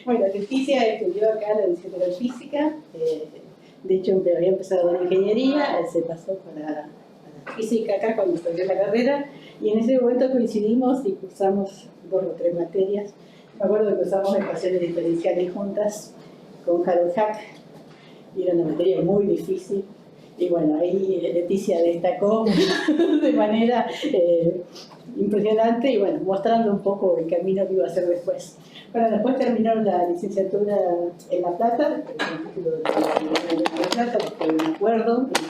Bueno, Leticia estudió acá la licenciatura en física, de hecho había empezado en ingeniería, se pasó para la física acá cuando estudió la carrera, y en ese momento coincidimos y cursamos 2 o 3 materias. Me acuerdo que cursamos ecuaciones diferenciales juntas con Harold Hack, y era una materia muy difícil. Y bueno, ahí Leticia destacó de manera impresionante y bueno, mostrando un poco el camino que iba a hacer después. Bueno, después terminó la licenciatura en La Plata, el título de La Plata, porque hay un acuerdo entre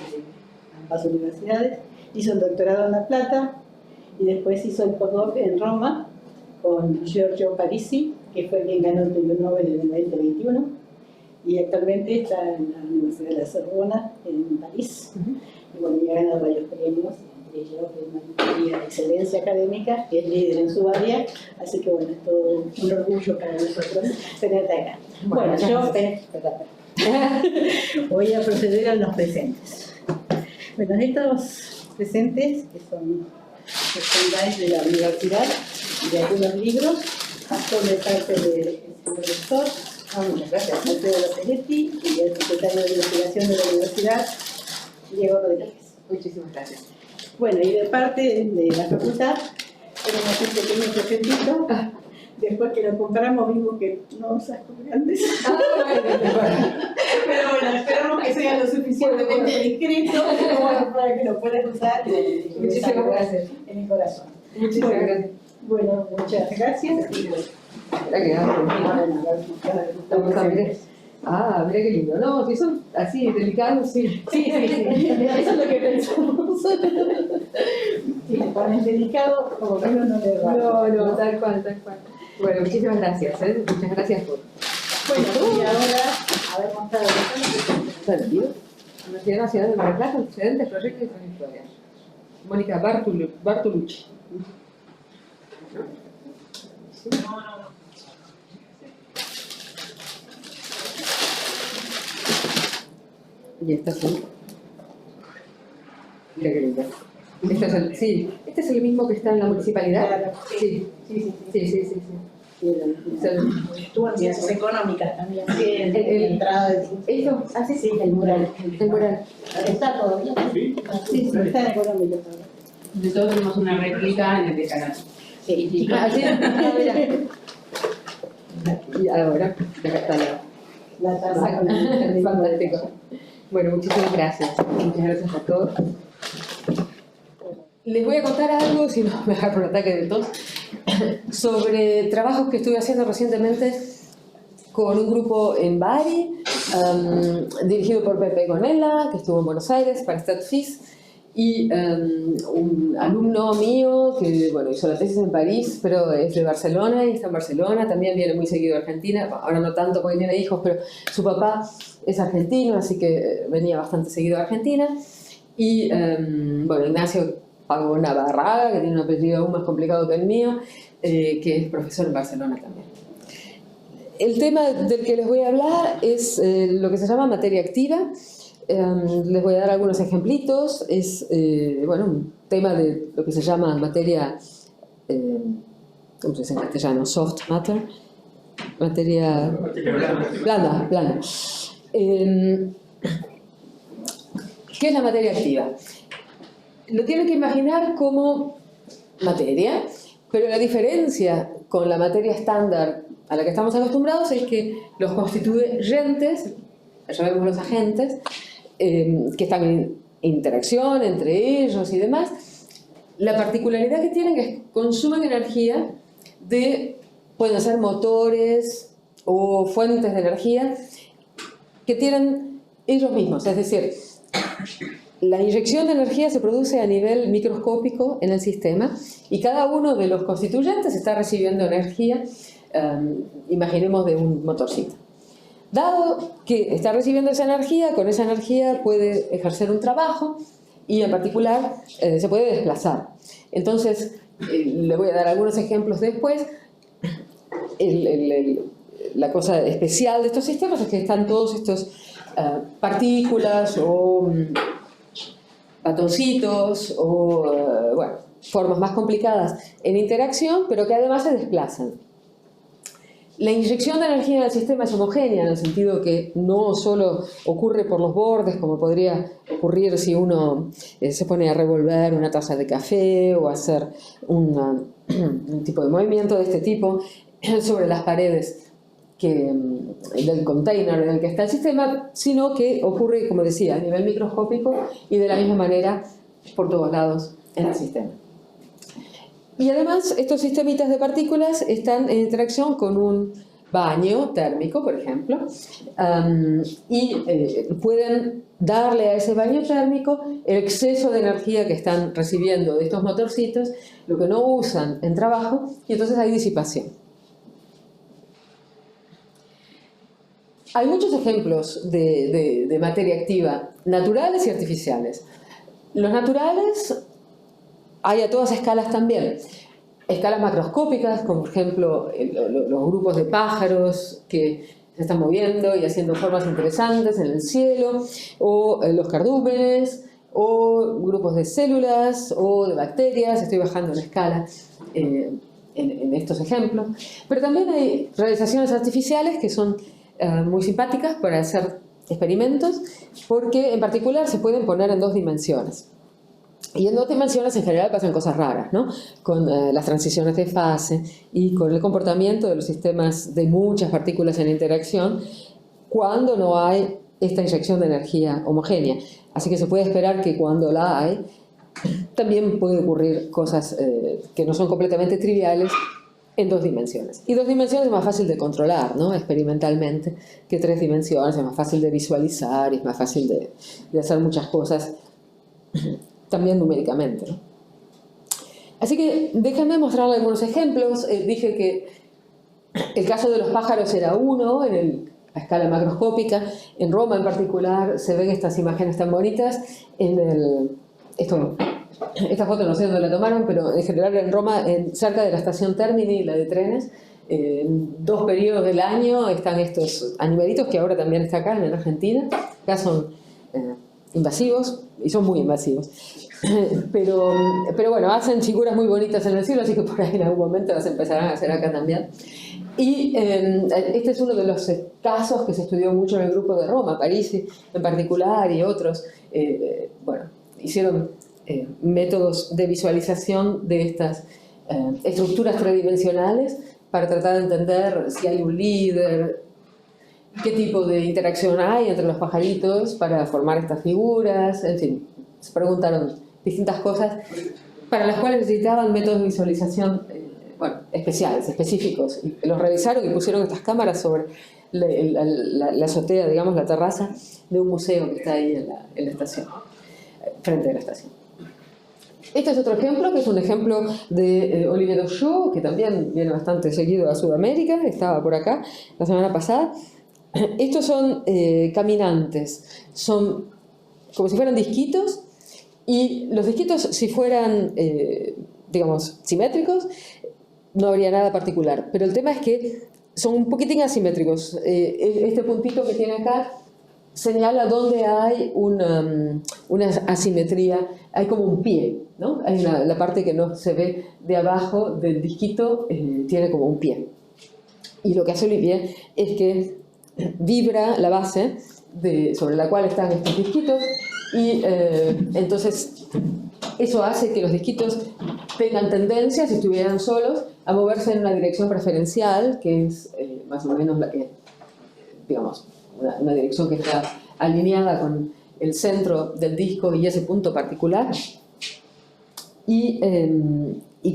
ambas universidades. Hizo el doctorado en La Plata y después hizo el postdoc en Roma con Giorgio Parisi, que fue quien ganó el premio Nobel en el 2021. Y actualmente está en la Universidad de la Sorbona, en París. Y bueno, ya ha ganado varios premios, entre ellos el María de Excelencia Académica, que es líder en su área. Así que bueno, es todo un orgullo para nosotros tenerte acá. Bueno, yo voy a proceder a los presentes. Bueno, estos presentes, que son los slides de la universidad, de algunos libros, son de parte del profesor. Muchas gracias, Alfredo Loperetti, y el secretario de investigación de la universidad, Diego Rodríguez. Muchísimas gracias. Bueno, y de parte de la facultad, tenemos un pequeño presentito. Después que lo compramos, vimos que no sacó grandes. Pero bueno, esperamos que sea lo suficientemente discreto para que lo puedas usar. Muchísimas gracias. En el corazón. Muchísimas gracias. Bueno, muchas gracias. Ah, mira qué lindo. No, si son así delicados, sí. Sí. Eso es lo que pensamos. Si le pones delicado, como menos no le va. No, tal cual. Bueno, muchísimas gracias. Muchas gracias por. Bueno, y ahora haber mostrado Universidad Nacional de Mar del Plata, antecedentes, proyectos y trayectorias. Mónica Bartolucci. Y estas son. Mira qué linda. Este es el mismo que está en la municipalidad. Claro, Sí. Estuvo en ciencias económicas también. Sí, el entrada de ¿Esto? Ah, sí, el mural. El mural. ¿Está todavía? Sí, pero está en económica todavía. Nosotros tenemos una réplica en el decanato. Sí, Ah, sí. Y ahora, acá está la taza con el fantástico. Bueno, muchísimas gracias. Muchas gracias a todos. Les voy a contar algo, si no me dejar por ataque de tos, sobre trabajos que estuve haciendo recientemente con un grupo en Bari, dirigido por Pepe Gonella, que estuvo en Buenos Aires para StatFis, y un alumno mío que bueno, hizo la tesis en París, pero es de Barcelona y está en Barcelona, también viene muy seguido a Argentina, ahora no tanto porque tiene hijos, pero su papá es argentino, así que venía bastante seguido a Argentina. Y bueno, Ignacio Pago Navarraga, que tiene un apellido aún más complicado que el mío, que es profesor en Barcelona también. El tema del que les voy a hablar es lo que se llama materia activa. Les voy a dar algunos ejemplitos. Es bueno, un tema de lo que se llama materia, ¿cómo se dice en castellano? Soft matter, materia blanda. ¿Qué es la materia activa? Lo tienen que imaginar como materia, pero la diferencia con la materia estándar a la que estamos acostumbrados es que los constituyentes, llamemos los agentes, que están en interacción entre ellos y demás, la particularidad que tienen es que consumen energía pueden ser motores o fuentes de energía que tienen ellos mismos, es decir, la inyección de energía se produce a nivel microscópico en el sistema y cada uno de los constituyentes está recibiendo energía, imaginemos de un motorcito. Dado que está recibiendo esa energía, con esa energía puede ejercer un trabajo y en particular se puede desplazar. Entonces, le voy a dar algunos ejemplos después. La cosa especial de estos sistemas es que están todos estos partículas o batoncitos o bueno, formas más complicadas en interacción, pero que además se desplazan. La inyección de energía en el sistema es homogénea, en el sentido que no solo ocurre por los bordes, como podría ocurrir si uno se pone a revolver una taza de café o hacer un tipo de movimiento de este tipo sobre las paredes del container en el que está el sistema, sino que ocurre, como decía, a nivel microscópico y de la misma manera por todos lados en el sistema. Y además, estos sistemitas de partículas están en interacción con un baño térmico, por ejemplo, y pueden darle a ese baño térmico el exceso de energía que están recibiendo de estos motorcitos, lo que no usan en trabajo, y entonces hay disipación. Hay muchos ejemplos de materia activa, naturales y artificiales. Los naturales hay a todas escalas también. Escalas macroscópicas, como por ejemplo los grupos de pájaros que se están moviendo y haciendo formas interesantes en el cielo, o los cardúmenes, o grupos de células o de bacterias. Estoy bajando la escala en estos ejemplos. Pero también hay realizaciones artificiales que son muy simpáticas para hacer experimentos, porque en particular se pueden poner en 2 dimensiones. Y en 2 dimensiones en general pasan cosas raras, ¿no? Con las transiciones de fase y con el comportamiento de los sistemas de muchas partículas en interacción cuando no hay esta inyección de energía homogénea. Así que se puede esperar que cuando la hay, también puede ocurrir cosas que no son completamente triviales en 2 dimensiones. Y 2 dimensiones es más fácil de controlar, ¿no? Experimentalmente, que 3 dimensiones. Es más fácil de visualizar, es más fácil de hacer muchas cosas también numéricamente, ¿no? Así que déjenme mostrarles algunos ejemplos. Dije que el caso de los pájaros era uno en la escala macroscópica. En Roma en particular se ven estas imágenes tan bonitas. Esta foto no sé dónde la tomaron, pero en general en Roma, cerca de la estación Termini, la de trenes, en 2 periodos del año están estos animalitos que ahora también está acá en Argentina. Acá son invasivos, y son muy invasivos, pero bueno, hacen figuras muy bonitas en el cielo, así que por ahí en algún momento las empezarán a hacer acá también. Y este es uno de los casos que se estudió mucho en el grupo de Roma, Parisi en particular y otros. Bueno, hicieron métodos de visualización de estas estructuras tridimensionales para tratar de entender si hay un líder, qué tipo de interacción hay entre los pajaritos para formar estas figuras. En fin, se preguntaron distintas cosas para las cuales necesitaban métodos de visualización especiales, específicos. Y los revisaron y pusieron estas cámaras sobre la azotea, digamos, la terraza de un museo que está ahí en la estación, frente a la estación. Este es otro ejemplo, que es un ejemplo de Olivier Dochot, que también viene bastante seguido a Sudamérica, estaba por acá la semana pasada. Estos son caminantes, son como si fueran disquitos, y los disquitos, si fueran, digamos, simétricos, no habría nada particular. Pero el tema es que son un poquitín asimétricos. Este puntito que tiene acá señala dónde hay una asimetría, hay como un pie, ¿no? Hay la parte que no se ve de abajo del disquito, tiene como un pie. Y lo que hace Olivier es que vibra la base sobre la cual están estos disquitos, y entonces eso hace que los disquitos tengan tendencia, si estuvieran solos, a moverse en una dirección preferencial, que es más o menos la que, digamos, una dirección que está alineada con el centro del disco y ese punto particular. Y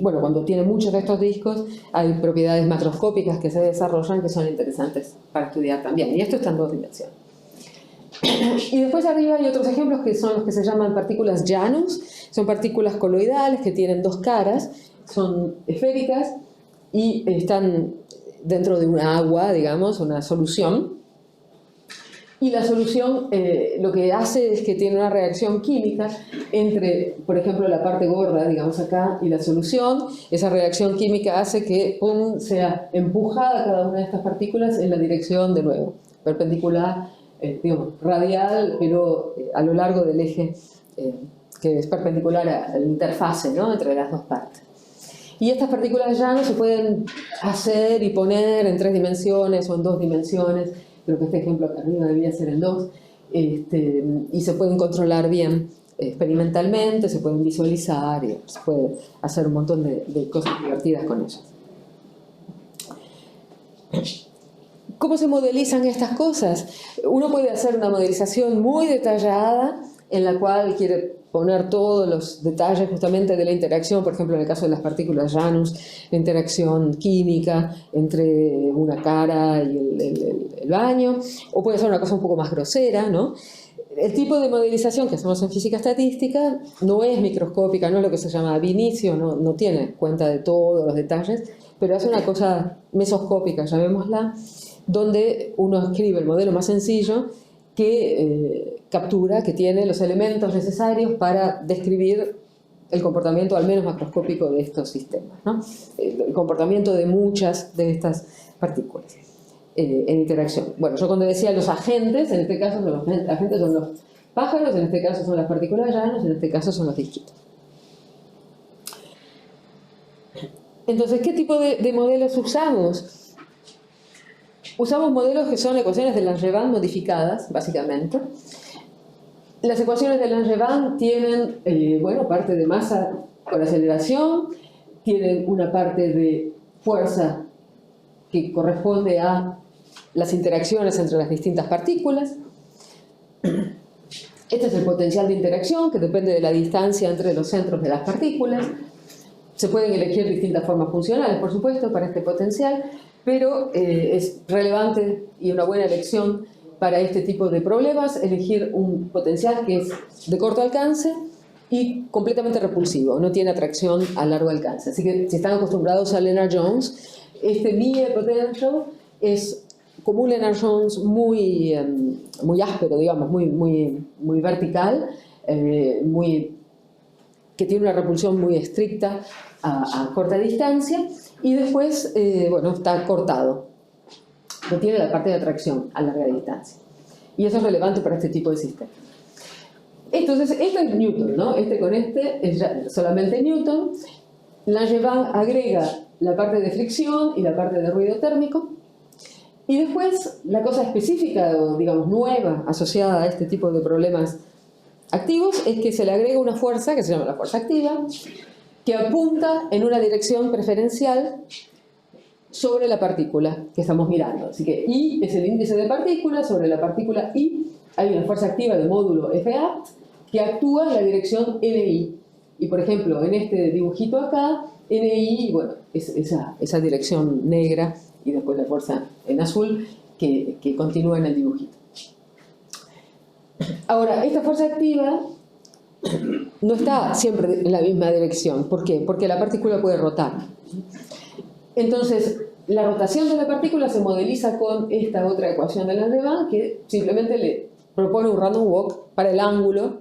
bueno, cuando tiene muchos de estos discos hay propiedades macroscópicas que se desarrollan que son interesantes para estudiar también. Y esto está en 2 dimensiones. Y después arriba hay otros ejemplos que son los que se llaman partículas Janus. Son partículas coloidales que tienen 2 caras, son esféricas y están dentro de una agua, digamos, una solución. Y la solución lo que hace es que tiene una reacción química entre, por ejemplo, la parte gorda, digamos acá, y la solución. Esa reacción química hace que sea empujada cada una de estas partículas en la dirección, de nuevo, perpendicular, digamos, radial, pero a lo largo del eje que es perpendicular a la interfase, ¿no?, entre las 2 partes. Y estas partículas ya no se pueden hacer y poner en 3 dimensiones o en 2 dimensiones, creo que este ejemplo acá arriba debía ser en 2, y se pueden controlar bien experimentalmente, se pueden visualizar y se puede hacer un montón de cosas divertidas con ellas. ¿Cómo se modelizan estas cosas? Uno puede hacer una modelización muy detallada en la cual quiere poner todos los detalles justamente de la interacción, por ejemplo en el caso de las partículas Janus, la interacción química entre una cara y el baño, o puede ser una cosa un poco más grosera, ¿no? El tipo de modelización que hacemos en física estadística no es microscópica, no es lo que se llama ab initio, no tiene cuenta de todos los detalles, pero es una cosa mesoscópica, llamémosla, donde uno escribe el modelo más sencillo que captura, que tiene los elementos necesarios para describir el comportamiento al menos macroscópico de estos sistemas, ¿no? El comportamiento de muchas de estas partículas en interacción. Bueno, yo cuando decía los agentes, en este caso los agentes son los pájaros, en este caso son las partículas Janus, en este caso son los disquitos. Entonces, ¿qué tipo de modelos usamos? Usamos modelos que son ecuaciones de Langevin modificadas, básicamente. Las ecuaciones de Langevin tienen, bueno, parte de masa con aceleración, tienen una parte de fuerza que corresponde a las interacciones entre las distintas partículas. Este es el potencial de interacción, que depende de la distancia entre los centros de las partículas. Se pueden elegir distintas formas funcionales, por supuesto, para este potencial, pero es relevante y una buena elección para este tipo de problemas elegir un potencial que es de corto alcance y completamente repulsivo, no tiene atracción a largo alcance. Así que si están acostumbrados a Lennard-Jones, este Mie potential es como un Lennard-Jones muy áspero, digamos, muy vertical, que tiene una repulsión muy estricta a corta distancia, y después, bueno, está cortado, no tiene la parte de atracción a larga distancia. Y eso es relevante para este tipo de sistema. Entonces, este es Newton, ¿no? Este con este es ya solamente Newton. Langevin agrega la parte de fricción y la parte de ruido térmico. Y después, la cosa específica, o digamos nueva, asociada a este tipo de problemas activos, es que se le agrega una fuerza, que se llama la fuerza activa, que apunta en una dirección preferencial sobre la partícula que estamos mirando. Así que I es el índice de partículas, sobre la partícula I hay una fuerza activa de módulo F que actúa en la dirección NI. Y por ejemplo, en este dibujito acá, NI, bueno, es esa dirección negra, y después la fuerza en azul que continúa en el dibujito. Ahora, esta fuerza activa no está siempre en la misma dirección. ¿Por qué? Porque la partícula puede rotar. Entonces, la rotación de la partícula se modeliza con esta otra ecuación de Langevin, que simplemente le propone un random walk para el ángulo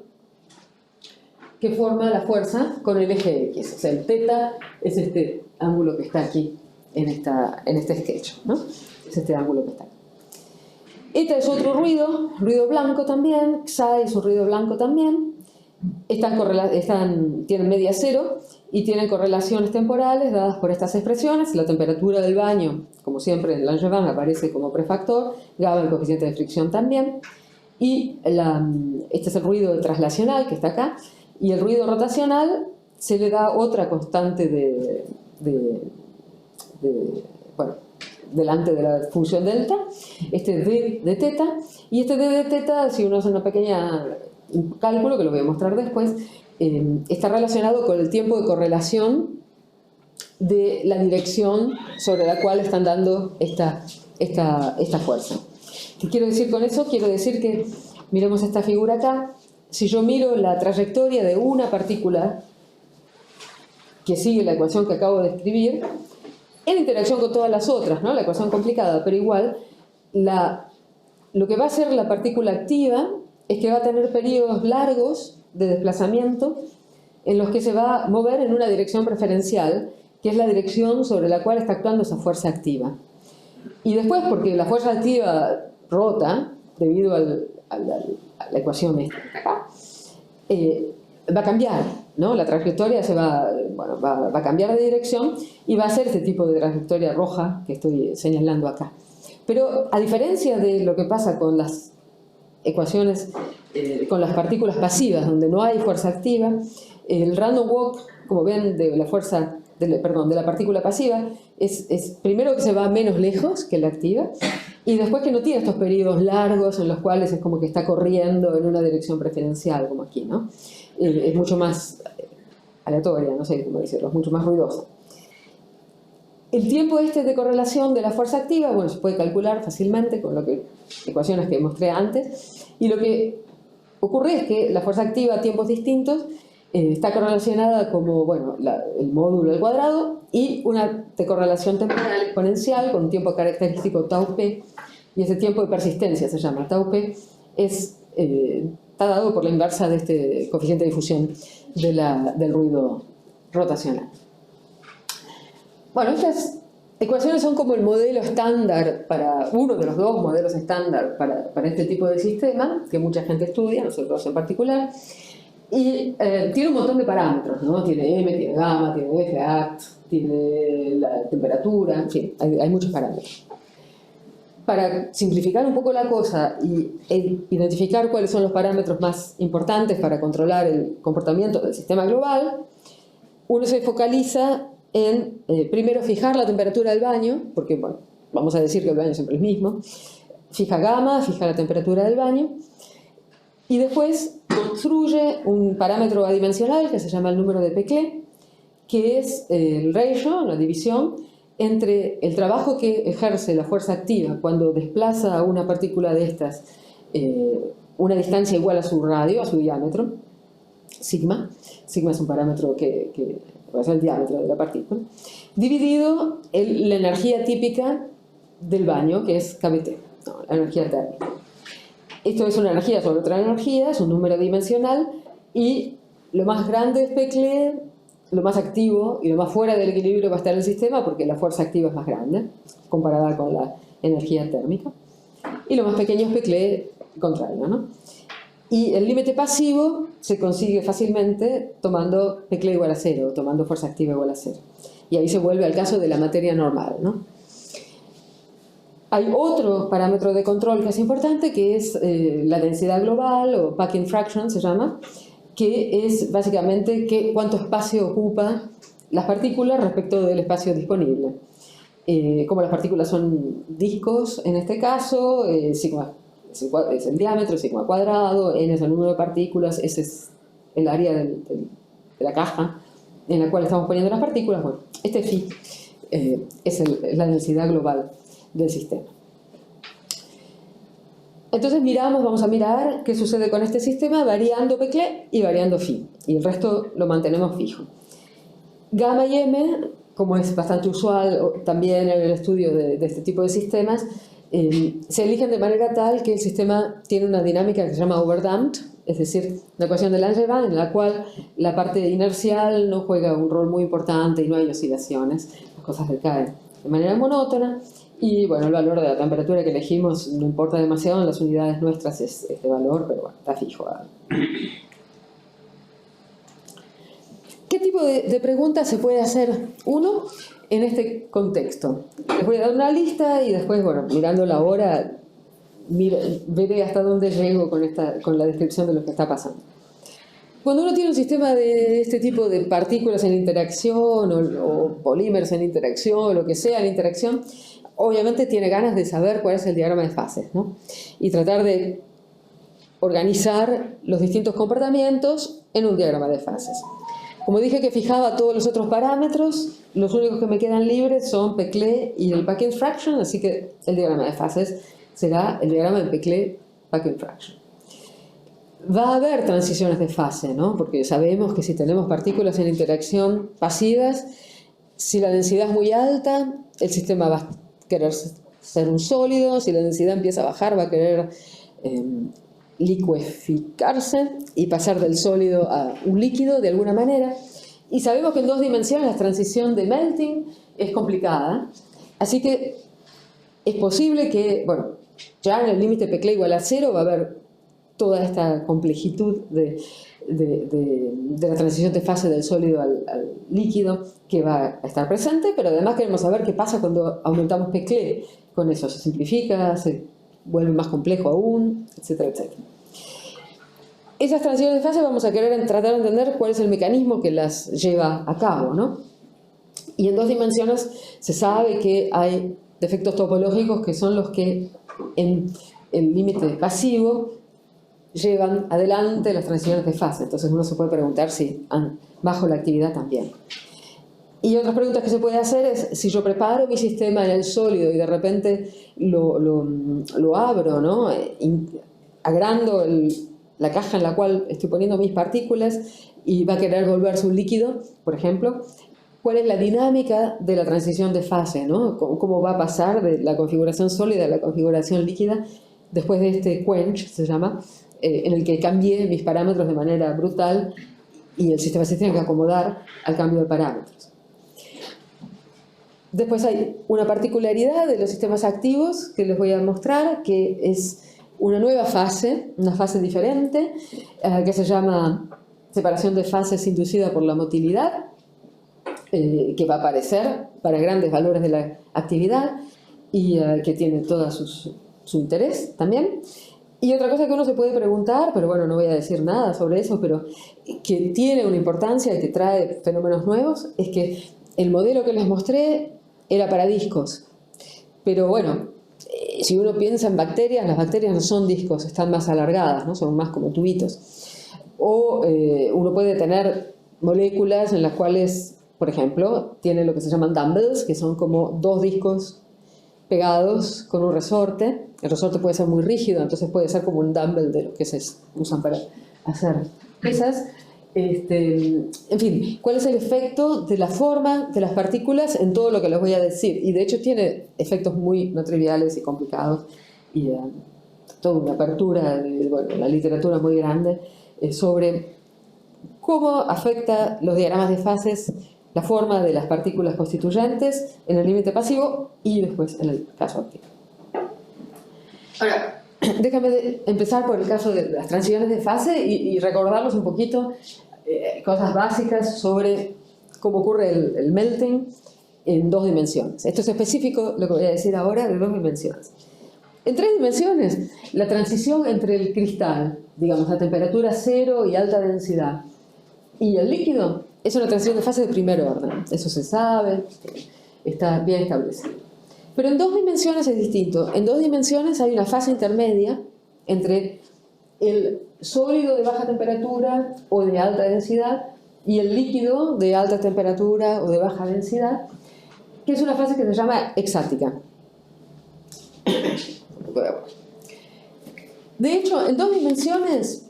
que forma la fuerza con el eje X. O sea, el θ es este ángulo que está aquí en este sketch, ¿no? Es este ángulo que está aquí. Este es otro ruido blanco también, Psi es un ruido blanco también. Tienen media cero y tienen correlaciones temporales dadas por estas expresiones. La temperatura del baño, como siempre en Langevin, aparece como prefactor, GABA el coeficiente de fricción también, y este es el ruido traslacional que está acá, y el ruido rotacional se le da otra constante bueno, delante de la función delta, este d de θ, y este d de θ, si uno hace un cálculo, que lo voy a mostrar después, está relacionado con el tiempo de correlación de la dirección sobre la cual están dando esta fuerza. ¿Qué quiero decir con eso? Quiero decir que, miremos esta figura acá, si yo miro la trayectoria de una partícula que sigue la ecuación que acabo de escribir, en interacción con todas las otras, ¿no? La ecuación complicada, pero igual, lo que va a hacer la partícula activa es que va a tener periodos largos de desplazamiento en los que se va a mover en una dirección preferencial, que es la dirección sobre la cual está actuando esa fuerza activa. Y después, porque la fuerza activa rota, debido a la ecuación esta, va a cambiar. ¿no? La trayectoria va a cambiar de dirección y va a ser este tipo de trayectoria roja que estoy señalando acá. Pero a diferencia de lo que pasa con las ecuaciones, con las partículas pasivas, donde no hay fuerza activa, el random walk, como ven, de la partícula pasiva, es primero que se va menos lejos que la activa, y después que no tiene estos periodos largos en los cuales es como que está corriendo en una dirección preferencial, como aquí, ¿no? Es mucho más aleatoria, no sé cómo decirlo, es mucho más ruidosa. El tiempo de correlación de la fuerza activa, bueno, se puede calcular fácilmente con ecuaciones que mostré antes, y lo que ocurre es que la fuerza activa a tiempos distintos está correlacionada como, bueno, el módulo al cuadrado y una decorrelación temporal exponencial con un tiempo característico tau p, y ese tiempo de persistencia se llama tau p, está dado por la inversa de este coeficiente de difusión del ruido rotacional. Bueno, estas ecuaciones son como el modelo estándar uno de los dos modelos estándar para este tipo de sistema, que mucha gente estudia, nosotros en particular, y tiene un montón de parámetros, ¿no? Tiene M, tiene gamma, tiene F act, tiene la temperatura, en fin, hay muchos parámetros. Para simplificar un poco la cosa e identificar cuáles son los parámetros más importantes para controlar el comportamiento del sistema global, uno se focaliza en, primero, fijar la temperatura del baño, porque, bueno, vamos a decir que el baño siempre es el mismo, fija gamma, fija la temperatura del baño, y después construye un parámetro adimensional que se llama el número de Peclet, que es el ratio, la división, entre el trabajo que ejerce la fuerza activa cuando desplaza a una partícula de estas una distancia igual a su radio, a su diámetro, sigma. Sigma es un parámetro que es el diámetro de la partícula, dividido la energía típica del baño, que es kBT, no, la energía térmica. Esto es una energía sobre otra energía, es un número dimensional, y lo más grande es Peclet, lo más activo y lo más fuera del equilibrio va a estar el sistema porque la fuerza activa es más grande comparada con la energía térmica, y lo más pequeño es Peclet contrario, ¿no? Y el límite pasivo se consigue fácilmente tomando Peclet igual a 0, tomando fuerza activa igual a 0, y ahí se vuelve al caso de la materia normal, ¿no? Hay otro parámetro de control que es importante, que es la densidad global, o packing fraction se llama, que es básicamente cuánto espacio ocupa las partículas respecto del espacio disponible. Como las partículas son discos, en este caso, sigma es el diámetro, sigma cuadrado, n es el número de partículas, ese es el área de la caja en la cual estamos poniendo las partículas. Bueno, este phi es la densidad global del sistema. Entonces vamos a mirar qué sucede con este sistema variando Peclet y variando phi, y el resto lo mantenemos fijo. Gamma y m, como es bastante usual también en el estudio de este tipo de sistemas, se eligen de manera tal que el sistema tiene una dinámica que se llama overdamped, es decir, una ecuación de Langevin en la cual la parte inercial no juega un rol muy importante y no hay oscilaciones, las cosas decaen de manera monótona. Y bueno, el valor de la temperatura que elegimos no importa demasiado, en las unidades nuestras es este valor, pero bueno, está fijo. ¿Qué tipo de preguntas se puede hacer uno en este contexto? Les voy a dar una lista y después, bueno, mirando la hora, veré hasta dónde llego con la descripción de lo que está pasando. Cuando uno tiene un sistema de este tipo de partículas en interacción o polímeros en interacción o lo que sea en interacción, obviamente tiene ganas de saber cuál es el diagrama de fases, ¿no? Y tratar de organizar los distintos comportamientos en un diagrama de fases. Como dije que fijaba todos los otros parámetros, los únicos que me quedan libres son Peclet y el packing fraction, así que el diagrama de fases será el diagrama de Peclet packing fraction. Va a haber transiciones de fase, ¿no? Porque sabemos que si tenemos partículas en interacción pasivas, si la densidad es muy alta, el sistema va a querer ser un sólido, si la densidad empieza a bajar va a querer liqueficarse y pasar del sólido a un líquido de alguna manera, y sabemos que en 2 dimensiones la transición de melting es complicada, así que es posible que, bueno, ya en el límite Peclet igual a 0 va a haber toda esta complejitud de la transición de fase del sólido al líquido que va a estar presente, pero además queremos saber qué pasa cuando aumentamos Peclet. Con eso se simplifica, se vuelve más complejo aún, etcétera, etcétera. Esas transiciones de fase vamos a querer tratar de entender cuál es el mecanismo que las lleva a cabo, ¿no? Y en 2 dimensiones se sabe que hay defectos topológicos que son los que en el límite pasivo llevan adelante las transiciones de fase. Entonces uno se puede preguntar si bajo la actividad también. Y otras preguntas que se puede hacer es, si yo preparo mi sistema en el sólido y de repente lo abro, ¿no? Agrando la caja en la cual estoy poniendo mis partículas y va a querer volverse un líquido, por ejemplo, ¿cuál es la dinámica de la transición de fase, ¿no? ¿Cómo va a pasar de la configuración sólida a la configuración líquida después de este quench, se llama, en el que cambié mis parámetros de manera brutal y el sistema se tiene que acomodar al cambio de parámetros? Después hay una particularidad de los sistemas activos que les voy a mostrar, que es una nueva fase, una fase diferente, que se llama separación de fases inducida por la motilidad, que va a aparecer para grandes valores de la actividad y que tiene todo su interés también. Y otra cosa que uno se puede preguntar, pero bueno, no voy a decir nada sobre eso, pero que tiene una importancia y que trae fenómenos nuevos, es que el modelo que les mostré era para discos. Pero bueno, si uno piensa en bacterias, las bacterias no son discos, están más alargadas, ¿no? Son más como tubitos. O uno puede tener moléculas en las cuales, por ejemplo, tiene lo que se llaman dumbbells, que son como 2 discos pegados con un resorte. El resorte puede ser muy rígido, entonces puede ser como un dumbbell de los que se usan para hacer pesas. En fin, ¿cuál es el efecto de la forma de las partículas en todo lo que les voy a decir? Y de hecho tiene efectos muy no triviales y complicados y toda una apertura de la literatura muy grande sobre cómo afecta los diagramas de fases la forma de las partículas constituyentes en el límite pasivo y después en el caso activo. Ahora, déjame empezar por el caso de las transiciones de fase y recordarlos un poquito cosas básicas sobre cómo ocurre el melting en 2 dimensiones. Esto es específico, lo que voy a decir ahora, de 2 dimensiones. En 3 dimensiones, la transición entre el cristal, digamos, a temperatura 0 y alta densidad, y el líquido, es una transición de fase de primer orden. Eso se sabe, está bien establecido. Pero en 2 dimensiones es distinto. En 2 dimensiones hay una fase intermedia entre el sólido de baja temperatura o de alta densidad y el líquido de alta temperatura o de baja densidad, que es una fase que se llama exática. De hecho, en 2 dimensiones,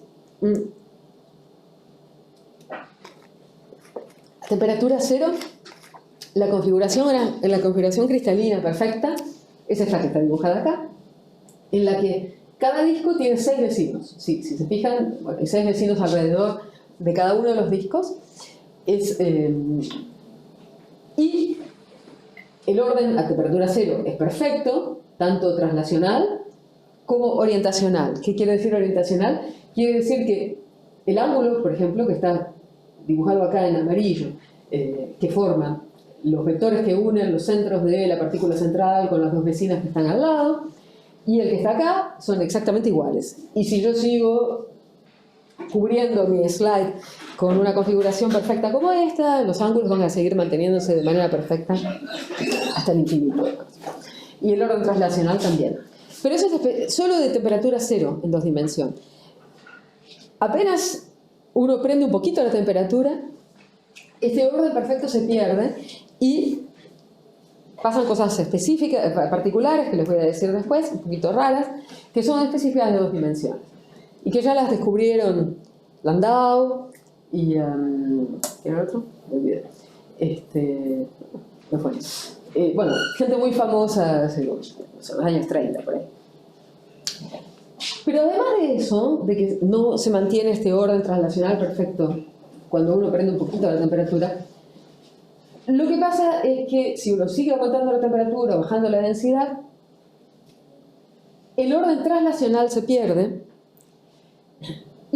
a temperatura 0, la configuración cristalina perfecta es esta que está dibujada acá, en la que cada disco tiene 6 vecinos. Si se fijan, bueno, hay 6 vecinos alrededor de cada uno de los discos. Y el orden a temperatura 0 es perfecto, tanto translacional como orientacional. ¿Qué quiere decir orientacional? Quiere decir que el ángulo, por ejemplo, que está dibujado acá en amarillo, que forma los vectores que unen los centros de la partícula central con las 2 vecinas que están al lado, y el que está acá son exactamente iguales. Y si yo sigo cubriendo mi slide con una configuración perfecta como esta, los ángulos van a seguir manteniéndose de manera perfecta hasta el infinito. Y el orden translacional también. Pero eso es solo de temperatura 0 en 2 dimensiones. Apenas uno prende un poquito la temperatura, este orden perfecto se pierde y pasan cosas específicas, particulares, que les voy a decir después, un poquito raras, que son específicas de 2 dimensiones. Y que ya las descubrieron Landau y... ¿quién era otro? Me olvidé. No fue. Bueno, gente muy famosa hace los años 30, por ahí. Pero además de eso, de que no se mantiene este orden translacional perfecto cuando uno prende un poquito la temperatura, lo que pasa es que si uno sigue aumentando la temperatura o bajando la densidad, el orden translacional se pierde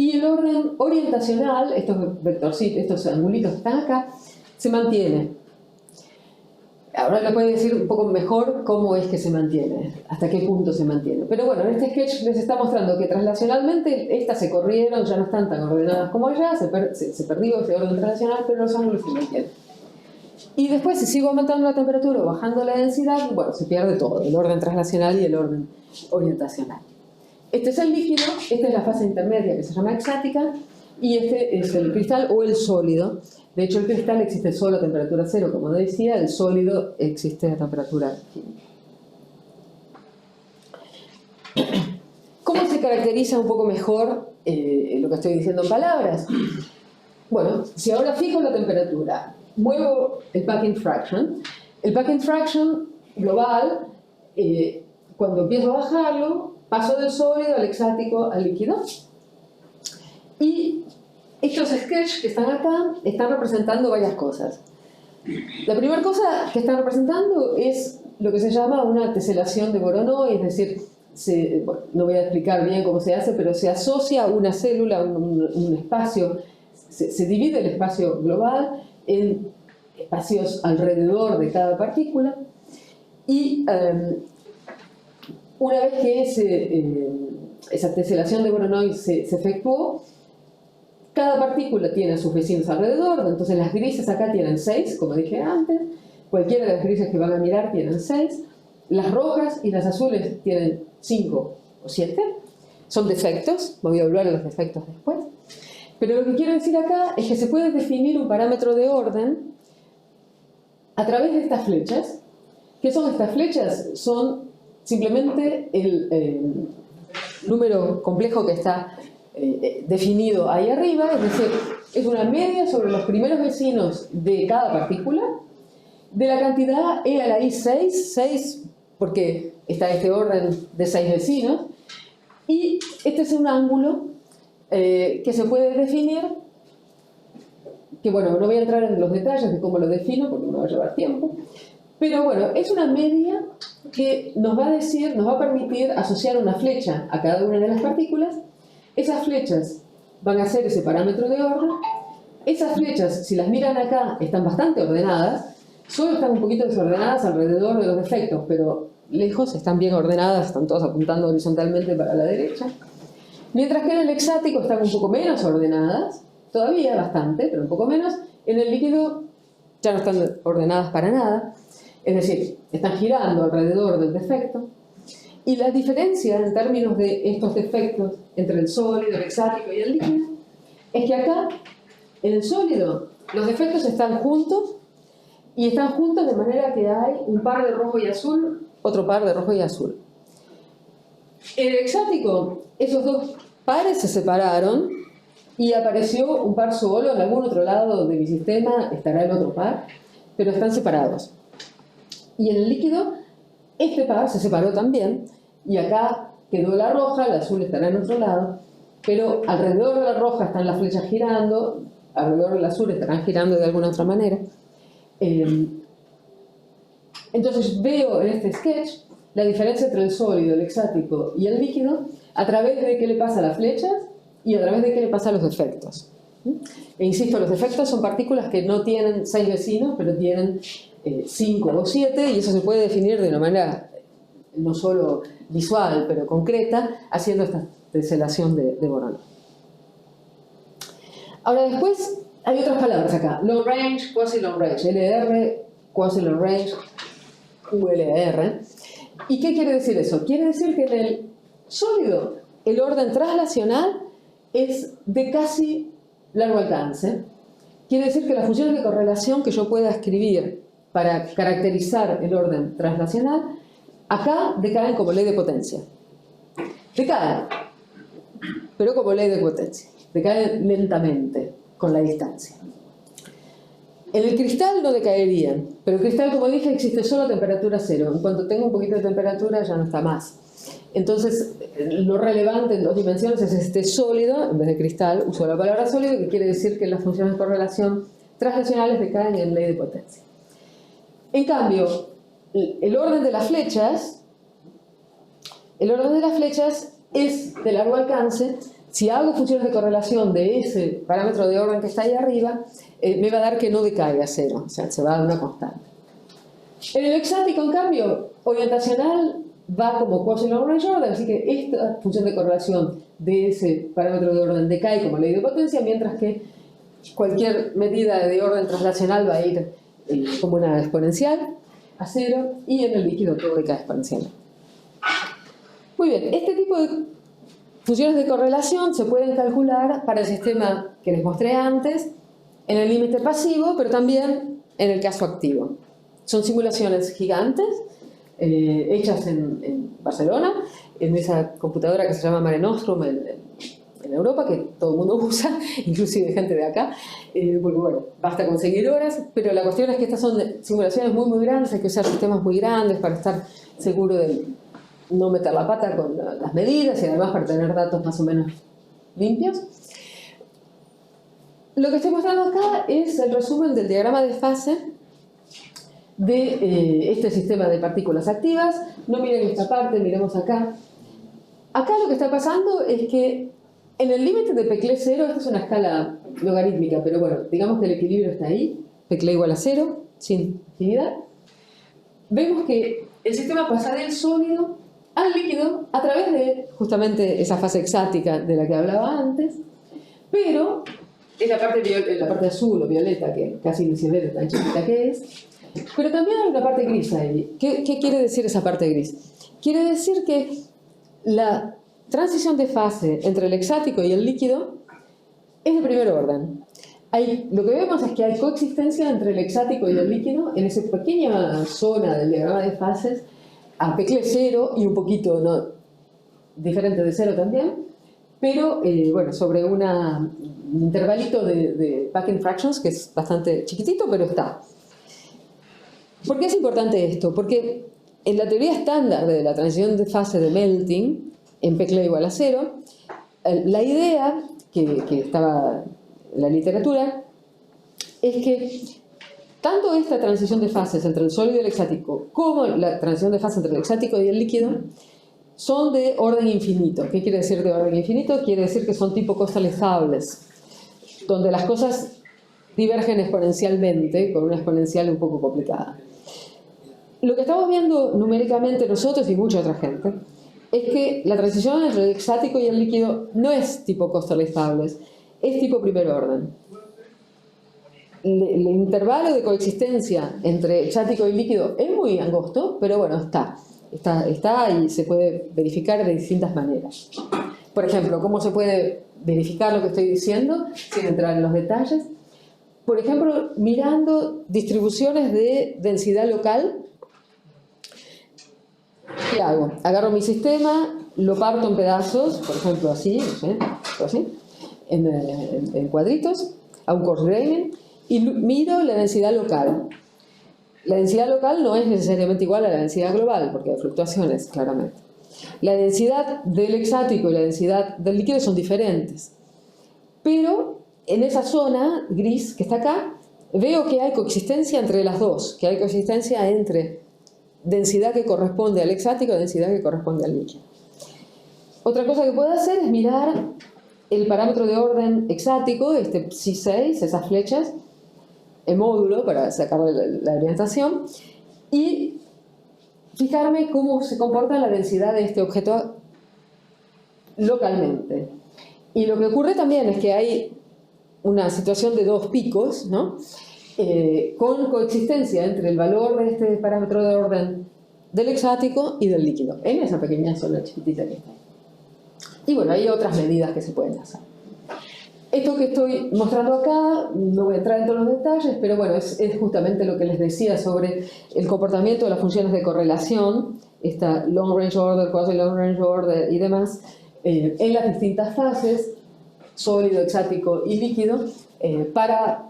Y el orden orientacional, estos vectorcitos, estos angulitos que están acá, se mantiene. Ahora le puede decir un poco mejor cómo es que se mantiene, hasta qué punto se mantiene. Pero bueno, en este sketch les está mostrando que translacionalmente estas se corrieron, ya no están tan ordenadas como allá, se perdió ese orden translacional, pero los ángulos se mantienen. Y después, si sigo aumentando la temperatura o bajando la densidad, bueno, se pierde todo, el orden translacional y el orden orientacional. Este es el líquido, esta es la fase intermedia que se llama exática, y este es el cristal o el sólido. De hecho, el cristal existe solo a temperatura cero, como decía, el sólido existe a temperatura química. ¿Cómo se caracteriza un poco mejor lo que estoy diciendo en palabras? Bueno, si ahora fijo la temperatura, muevo el packing fraction global, cuando empiezo a bajarlo, paso del sólido al exático al líquido. Y estos sketches que están acá están representando varias cosas. La primera cosa que están representando es lo que se llama una teselación de Voronoi, es decir, bueno, no voy a explicar bien cómo se hace, pero se asocia una célula, un espacio, se divide el espacio global en espacios alrededor de cada partícula, y una vez que esa teselación de Voronoi se efectuó, cada partícula tiene a sus vecinos alrededor, entonces las grises acá tienen 6, como dije antes, cualquiera de las grises que van a mirar tienen 6, las rojas y las azules tienen 5 o 7, son defectos, voy a hablar de los defectos después, pero lo que quiero decir acá es que se puede definir un parámetro de orden a través de estas flechas. ¿Qué son estas flechas? Son simplemente el número complejo que está definido ahí arriba, es decir, es una media sobre los primeros vecinos de cada partícula, de la cantidad E a la I6, 6 porque está este orden de 6 vecinos, y este es un ángulo que se puede definir, que bueno, no voy a entrar en los detalles de cómo lo defino porque me va a llevar tiempo, pero bueno, es una media que nos va a permitir asociar una flecha a cada una de las partículas. Esas flechas van a ser ese parámetro de orden. Esas flechas, si las miran acá, están bastante ordenadas, solo están un poquito desordenadas alrededor de los defectos, pero lejos están bien ordenadas, están todas apuntando horizontalmente para la derecha. Mientras que en el hexático están un poco menos ordenadas, todavía bastante, pero un poco menos. En el líquido ya no están ordenadas para nada, es decir, están girando alrededor del defecto. Y la diferencia en términos de estos defectos entre el sólido, el hexático y el líquido es que acá, en el sólido, los defectos están juntos, y están juntos de manera que hay un par de rojo y azul, otro par de rojo y azul. En el hexático, esos dos pares se separaron y apareció un par solo. En algún otro lado de mi sistema estará el otro par, pero están separados. Y en el líquido, este par se separó también, y acá quedó la roja, la azul estará en otro lado, pero alrededor de la roja están las flechas girando, alrededor del azul estarán girando de alguna otra manera. Entonces veo en este sketch la diferencia entre el sólido, el hexático y el líquido a través de qué le pasa a las flechas y a través de qué le pasa a los defectos. E insisto, los defectos son partículas que no tienen 6 vecinos, pero tienen 5 o 7, y eso se puede definir de una manera no solo visual, pero concreta, haciendo esta teselación de Voronoi. Ahora después hay otras palabras acá: long range, quasi long range, LR, quasi long range, ULR. ¿Y qué quiere decir eso? Quiere decir que en el sólido el orden translacional es de casi largo alcance. Quiere decir que las funciones de correlación que yo pueda escribir para caracterizar el orden translacional acá decaen como ley de potencia. Decaen, pero como ley de potencia. Decaen lentamente con la distancia. En el cristal no decaerían, pero el cristal, como dije, existe solo a temperatura cero. En cuanto tenga un poquito de temperatura ya no está más. Entonces, lo relevante en 2 dimensiones es este sólido, en vez de cristal, uso la palabra sólido, que quiere decir que las funciones de correlación translacionales decaen en ley de potencia. En cambio, el orden de las flechas es de largo alcance, Si hago funciones de correlación de ese parámetro de orden que está ahí arriba, me va a dar que no decae a cero, o sea, se va a dar una constante. En el hexático, en cambio, orientacional va como quasi-long range order, así que esta función de correlación de ese parámetro de orden decae como ley de potencia, mientras que cualquier medida de orden translacional va a ir como una exponencial a cero, y en el líquido todo decae exponencial. Muy bien, este tipo de funciones de correlación se pueden calcular para el sistema que les mostré antes, en el límite pasivo, pero también en el caso activo. Son simulaciones gigantes, hechas en Barcelona, en esa computadora que se llama Mare Nostrum en Europa, que todo el mundo usa, inclusive gente de acá, porque bueno, basta conseguir horas, pero la cuestión es que estas son simulaciones muy muy grandes, hay que usar sistemas muy grandes para estar seguro de no meter la pata con las medidas y además para tener datos más o menos limpios. Lo que estoy mostrando acá es el resumen del diagrama de fase de este sistema de partículas activas. No miren esta parte, miremos acá. Acá lo que está pasando es que en el límite de Peclet 0, esta es una escala logarítmica, pero bueno, digamos que el equilibrio está ahí, Peclet igual a 0, sin actividad. Vemos que el sistema pasa del sólido al líquido a través de justamente esa fase hexática de la que hablaba antes, pero es la parte azul o violeta, que casi ni se ve de tan chiquita que es, pero también hay una parte gris ahí. ¿Qué quiere decir esa parte gris? Quiere decir que la transición de fase entre el hexático y el líquido es de primer orden. Lo que vemos es que hay coexistencia entre el hexático y el líquido en esa pequeña zona del diagrama de fases a Peclet 0 y un poquito diferente de 0 también, pero bueno, sobre un intervalito de packing fractions que es bastante chiquitito, pero está. ¿Por qué es importante esto? Porque en la teoría estándar de la transición de fase de melting, en Peclet igual a 0, la idea que estaba en la literatura es que tanto esta transición de fases entre el sólido y el hexático como la transición de fase entre el hexático y el líquido son de orden infinito. ¿Qué quiere decir de orden infinito? Quiere decir que son tipo costales, donde las cosas divergen exponencialmente, con una exponencial un poco complicada. Lo que estamos viendo numéricamente nosotros y mucha otra gente es que la transición entre el hexático y el líquido no es tipo costales, es tipo primer orden. El intervalo de coexistencia entre hexático y líquido es muy angosto, pero bueno, está y se puede verificar de distintas maneras. Por ejemplo, ¿cómo se puede verificar lo que estoy diciendo sin entrar en los detalles? Por ejemplo, mirando distribuciones de densidad local. ¿Qué hago? Agarro mi sistema, lo parto en pedazos, por ejemplo así, no sé, así, en cuadritos, a un coarse graining, y miro la densidad local. La densidad local no es necesariamente igual a la densidad global, porque hay fluctuaciones, claramente. La densidad del hexático y la densidad del líquido son diferentes. Pero en esa zona gris que está acá, veo que hay coexistencia entre las dos, que hay coexistencia entre densidad que corresponde al hexático y densidad que corresponde al líquido. Otra cosa que puedo hacer es mirar el parámetro de orden hexático, este psi6, esas flechas, el módulo para sacar la orientación, y fijarme cómo se comporta la densidad de este objeto localmente. Y lo que ocurre también es que hay una situación de dos picos, ¿no? Con coexistencia entre el valor de este parámetro de orden del hexático y del líquido, en esa pequeña zona chiquitita que está. Y bueno, hay otras medidas que se pueden hacer. Esto que estoy mostrando acá, no voy a entrar en todos los detalles, pero bueno, es justamente lo que les decía sobre el comportamiento de las funciones de correlación, esta long range order, quasi long range order y demás, en las distintas fases, sólido, hexático y líquido, para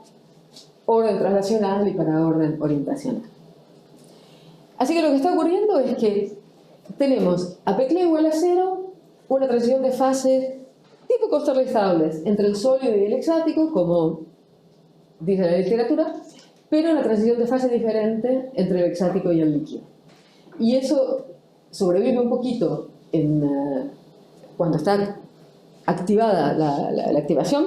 orden translacional y para orden orientacional. Así que lo que está ocurriendo es que tenemos a Peclet igual a 0, una transición de fase tipo costales entre el sólido y el hexático, como dice la literatura, pero una transición de fase diferente entre el hexático y el líquido. Y eso sobrevive un poquito cuando está activada la activación,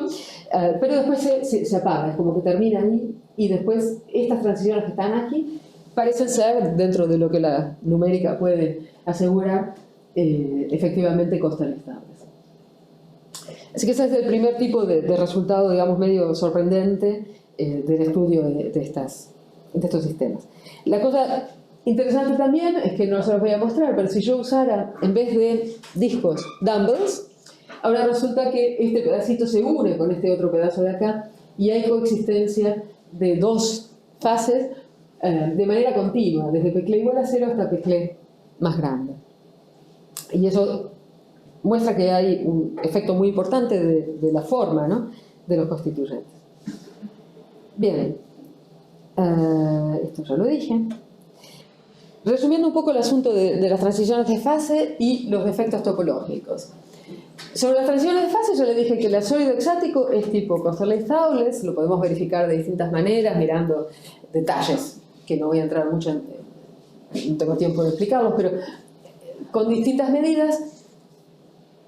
pero después se apaga, es como que termina ahí, y después estas transiciones que están aquí parecen ser, dentro de lo que la numérica puede asegurar, efectivamente costal-estables. Así que ese es el primer tipo de resultado, digamos, medio sorprendente del estudio de estos sistemas. La cosa interesante también es que no se los voy a mostrar, pero si yo usara, en vez de discos, dumbbells, ahora resulta que este pedacito se une con este otro pedazo de acá y hay coexistencia de dos fases de manera continua, desde Peclet igual a 0 hasta Peclet más grande. Y eso muestra que hay un efecto muy importante de la forma, ¿no?, de los constituyentes. Bien, esto ya lo dije. Resumiendo un poco el asunto de las transiciones de fase y los efectos topológicos. Sobre las transiciones de fase yo le dije que el sólido exático es tipo Costerley-Thouless, lo podemos verificar de distintas maneras mirando detalles que no voy a entrar mucho no tengo tiempo de explicarlos, pero con distintas medidas.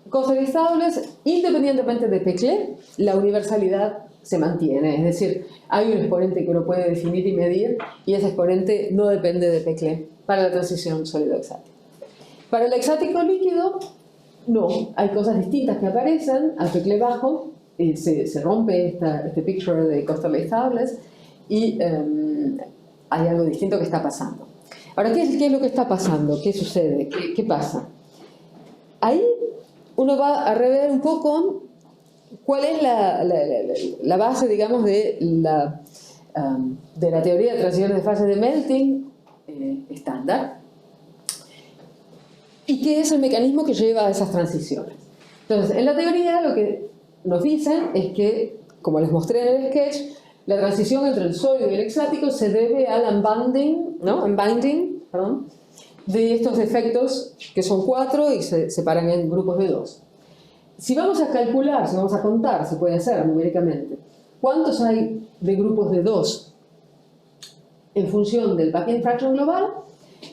Costerley-Thouless, independientemente de Peclet, la universalidad se mantiene, es decir, hay un exponente que uno puede definir y medir y ese exponente no depende de Peclet para la transición sólido-exático. Para el exático líquido, no, hay cosas distintas que aparecen al Peclet bajo, se rompe este picture de Costerley-Thouless y hay algo distinto que está pasando. Ahora, ¿qué es lo que está pasando? ¿Qué sucede? ¿Qué pasa? Ahí uno va a rever un poco cuál es la base, digamos, de la teoría de transiciones de fase de melting estándar y qué es el mecanismo que lleva a esas transiciones. Entonces, en la teoría lo que nos dicen es que, como les mostré en el sketch, la transición entre el sólido y el exático se debe al unbinding, ¿no?, de estos efectos que son 4 y se separan en grupos de 2. Si vamos a calcular, si vamos a contar, se puede hacer numéricamente, ¿cuántos hay de grupos de 2 en función del back-end fraction global?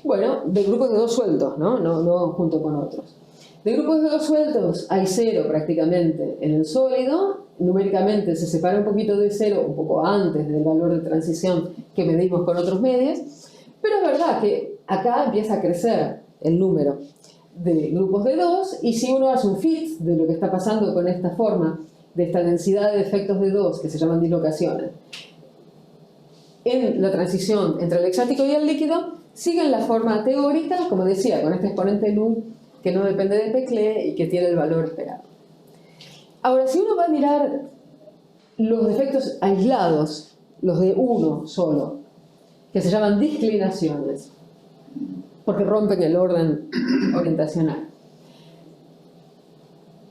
Bueno, de grupos de 2 sueltos, no junto con otros. De grupos de 2 sueltos hay 0 prácticamente en el sólido, numéricamente se separa un poquito de 0, un poco antes del valor de transición que medimos con otros medios, pero es verdad que acá empieza a crecer el número de grupos de 2 y si uno hace un fit de lo que está pasando con esta forma, de esta densidad de efectos de 2 que se llaman dislocaciones, en la transición entre el exático y el líquido, siguen la forma teórica, como decía, con este exponente nu que no depende de Peclet y que tiene el valor esperado. Ahora, si uno va a mirar los efectos aislados, los de uno solo, que se llaman disclinaciones, porque rompen el orden orientacional.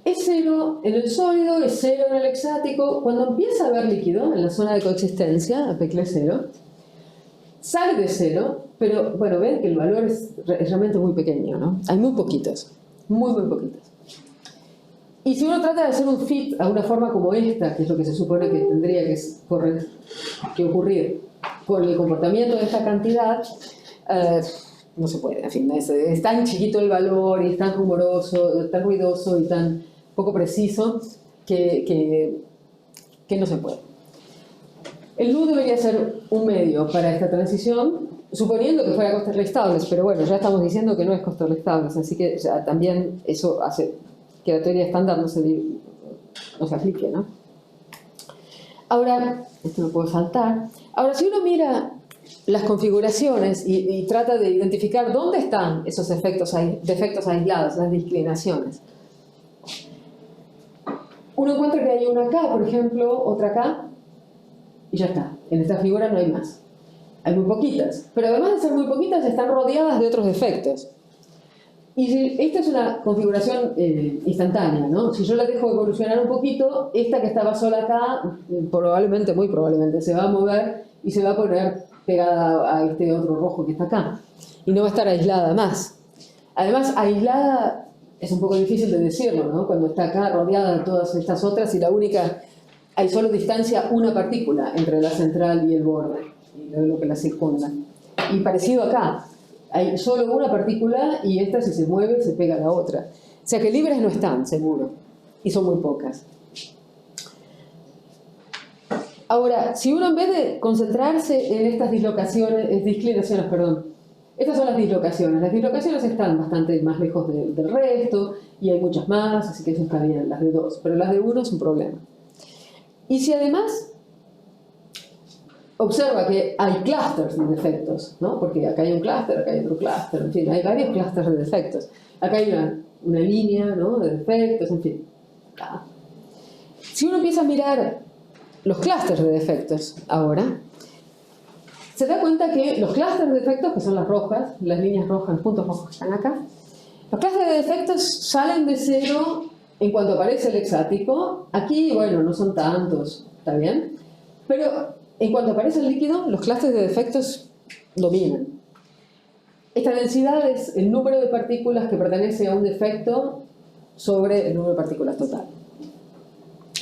Es 0 en el sólido, es 0 en el exático. Cuando empieza a haber líquido en la zona de coexistencia, a Peclet 0, sale de 0, pero bueno, ven que el valor es realmente muy pequeño, ¿no? Hay muy poquitos, muy poquitos. Y si uno trata de hacer un fit a una forma como esta, que es lo que se supone que tendría que ocurrir con el comportamiento de esta cantidad, no se puede, en fin, es tan chiquito el valor y es tan rumoroso, tan ruidoso y tan poco preciso que no se puede. El nu debería ser un medio para esta transición, suponiendo que fuera Costerley-Thouless, pero bueno, ya estamos diciendo que no es Costerley-Thouless, así que ya también eso hace que la teoría estándar no se aplique, ¿no? Ahora, esto lo puedo saltar. Ahora, si uno mira las configuraciones y trata de identificar dónde están esos defectos aislados, las disclinaciones, uno encuentra que hay una acá, por ejemplo, otra acá, y ya está. En esta figura no hay más. Hay muy poquitas, pero además de ser muy poquitas están rodeadas de otros defectos. Y esta es una configuración instantánea, ¿no? Si yo la dejo evolucionar un poquito, esta que estaba sola acá, muy probablemente, se va a mover y se va a poner pegada a este otro rojo que está acá. Y no va a estar aislada más. Además, aislada es un poco difícil de decirlo, ¿no? Cuando está acá rodeada de todas estas otras y hay solo distancia una partícula entre la central y el borde, y lo que la circunda. Y parecido acá. Hay solo una partícula y esta, si se mueve, se pega a la otra. O sea que libres no están, seguro. y son muy pocas. Ahora, si uno en vez de concentrarse en estas disclinaciones, estas son las dislocaciones están bastante más lejos del resto y hay muchas más, así que eso está bien, las de 2, pero las de 1 es un problema. Y si además observa que hay clústeres de defectos, ¿no? Porque acá hay un clúster, acá hay otro clúster, en fin, hay varios clústeres de defectos. Acá hay una línea, ¿no?, de defectos, en fin. Si uno empieza a mirar los clústeres de defectos ahora, se da cuenta que los clústeres de defectos, que son las rojas, las líneas rojas, los puntos rojos que están acá, los clústeres de defectos salen de 0 en cuanto aparece el hexático. Aquí, bueno, no son tantos, ¿está bien? Pero en cuanto aparece el líquido, los clústeres de defectos dominan. Esta densidad es el número de partículas que pertenece a un defecto sobre el número de partículas total.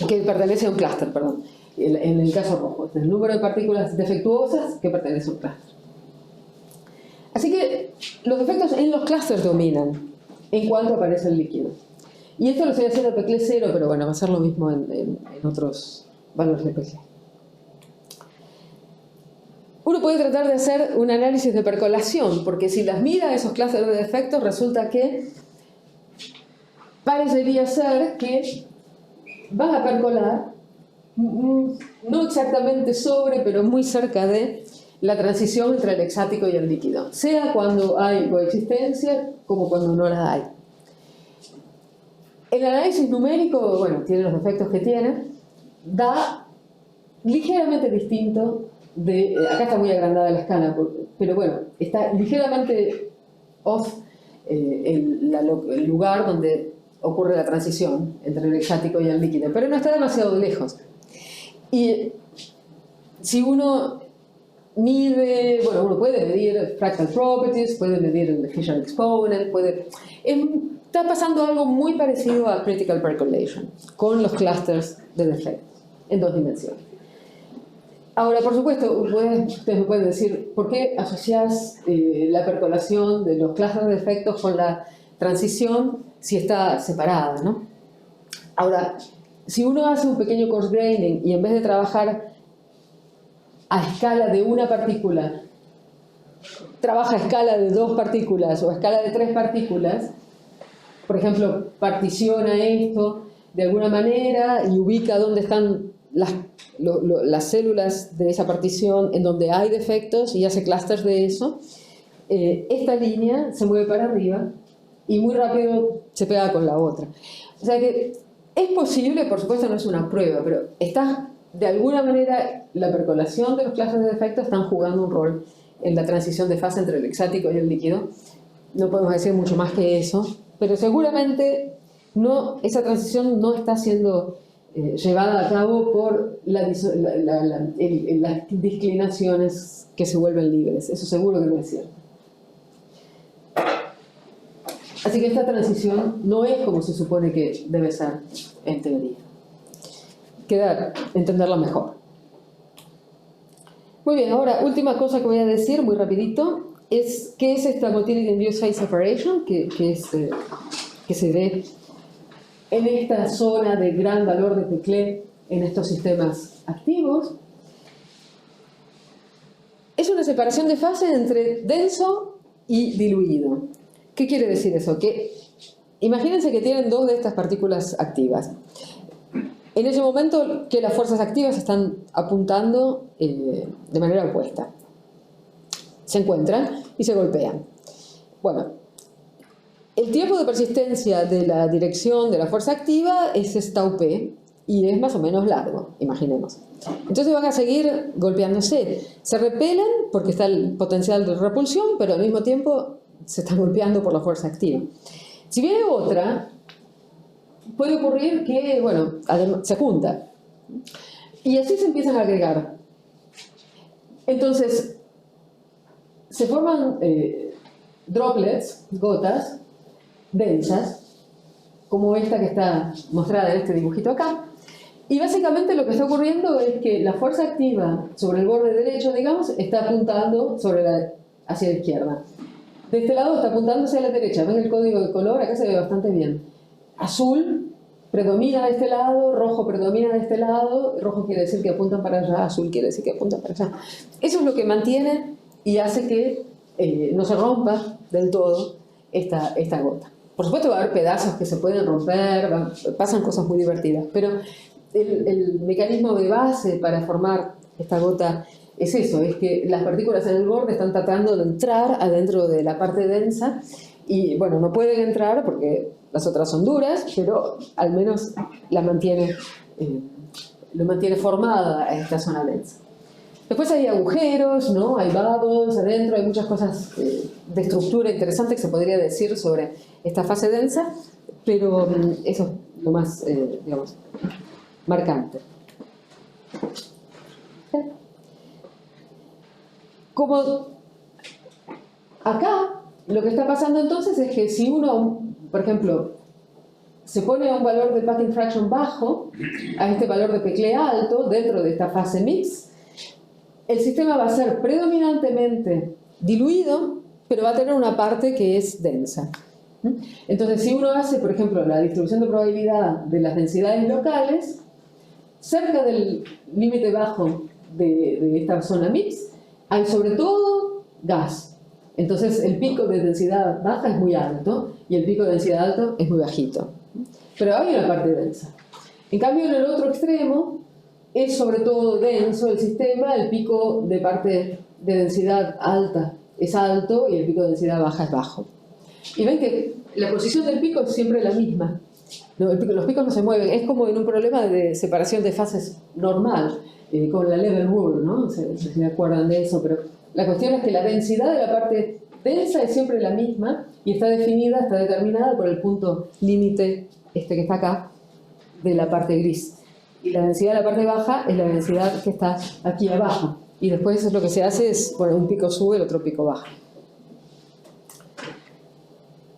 Que pertenece a un clúster, perdón. En el caso rojo, es el número de partículas defectuosas que pertenece a un clúster. Así que los defectos en los clústeres dominan en cuanto aparece el líquido. Y esto lo estoy haciendo Peclet 0, pero bueno, va a ser lo mismo en otros valores de Peclet. Uno puede tratar de hacer un análisis de percolación, porque si las mira esos clústeres de defectos, resulta que parecería ser que van a percolar, no exactamente sobre, pero muy cerca de la transición entre el hexático y el líquido, sea cuando hay coexistencia como cuando no la hay. El análisis numérico, bueno, tiene los efectos que tiene, da ligeramente distinto de, acá está muy agrandada la escala, pero bueno, está ligeramente off el lugar donde ocurre la transición entre el hexático y el líquido, pero no está demasiado lejos. Y si uno mide, bueno, uno puede medir fractal properties, puede medir el Fisher exponent, está pasando algo muy parecido a critical percolation con los clusters de defectos en 2 dimensiones. Ahora, por supuesto, ustedes me pueden decir, ¿por qué asocias la percolación de los clusters de defectos con la transición si está separada, ¿no? Ahora, si uno hace un pequeño coarse graining y en vez de trabajar a escala de una partícula, trabaja a escala de 2 partículas o a escala de 3 partículas, por ejemplo, particiona esto de alguna manera y ubica dónde están las células de esa partición en donde hay defectos y hace clústeres de eso, esta línea se mueve para arriba y muy rápido se pega con la otra. O sea que es posible, por supuesto no es una prueba, pero de alguna manera la percolación de los clústeres de defectos están jugando un rol en la transición de fase entre el hexático y el líquido. No podemos decir mucho más que eso, pero seguramente esa transición no está siendo llevada a cabo por las disclinaciones que se vuelven libres. Eso seguro que no es cierto. Así que esta transición no es como se supone que debe ser en teoría. Queda entenderla mejor. Muy bien, ahora, última cosa que voy a decir muy rapidito, es qué es esta motility-induced phase separation, que se ve en esta zona de gran valor de Peclet en estos sistemas activos. Es una separación de fase entre denso y diluido. ¿Qué quiere decir eso? Que imagínense que tienen 2 de estas partículas activas. En ese momento que las fuerzas activas están apuntando de manera opuesta. Se encuentran y se golpean. Bueno, el tiempo de persistencia de la dirección de la fuerza activa es tau p y es más o menos largo, imaginemos. Entonces van a seguir golpeándose. Se repelen porque está el potencial de repulsión, pero al mismo tiempo se están golpeando por la fuerza activa. Si viene otra, puede ocurrir que, bueno, se junta. Y así se empiezan a agregar. Entonces, se forman droplets, gotas, densas, como esta que está mostrada en este dibujito acá. Y básicamente lo que está ocurriendo es que la fuerza activa sobre el borde derecho, digamos, está apuntando hacia la izquierda. De este lado está apuntando hacia la derecha. ¿Ven el código de color? Acá se ve bastante bien. Azul predomina de este lado, rojo predomina de este lado, rojo quiere decir que apuntan para allá, azul quiere decir que apuntan para allá. Eso es lo que mantiene y hace que no se rompa del todo esta gota. Por supuesto va a haber pedazos que se pueden romper, pasan cosas muy divertidas, pero el mecanismo de base para formar esta gota es eso, es que las partículas en el borde están tratando de entrar adentro de la parte densa y bueno, no pueden entrar porque las otras son duras, pero al menos lo mantiene formada a esta zona densa. Después hay agujeros, ¿no? Hay bubbles adentro, hay muchas cosas de estructura interesante que se podría decir sobre esta fase densa, pero eso es lo más, digamos, marcante. Como acá, lo que está pasando entonces es que si uno, por ejemplo, se pone a un valor de packing fraction bajo, a este valor de Peclet alto, dentro de esta fase mix, el sistema va a ser predominantemente diluido, pero va a tener una parte que es densa. Entonces, si uno hace, por ejemplo, la distribución de probabilidad de las densidades locales, cerca del límite bajo de esta zona mix, hay sobre todo gas. Entonces, el pico de densidad baja es muy alto y el pico de densidad alto es muy bajito. Pero hay una parte densa. En cambio, en el otro extremo, es sobre todo denso el sistema, el pico de parte de densidad alta es alto y el pico de densidad baja es bajo. Y ven que la posición del pico es siempre la misma. No, los picos no se mueven, es como en un problema de separación de fases normal, con la level rule, ¿no? No sé si me acuerdan de eso, pero la cuestión es que la densidad de la parte densa es siempre la misma y está definida, está determinada por el punto límite, que está acá, de la parte gris. Y la densidad de la parte baja es la densidad que está aquí abajo. Y después lo que se hace es, bueno, un pico sube, el otro pico baja.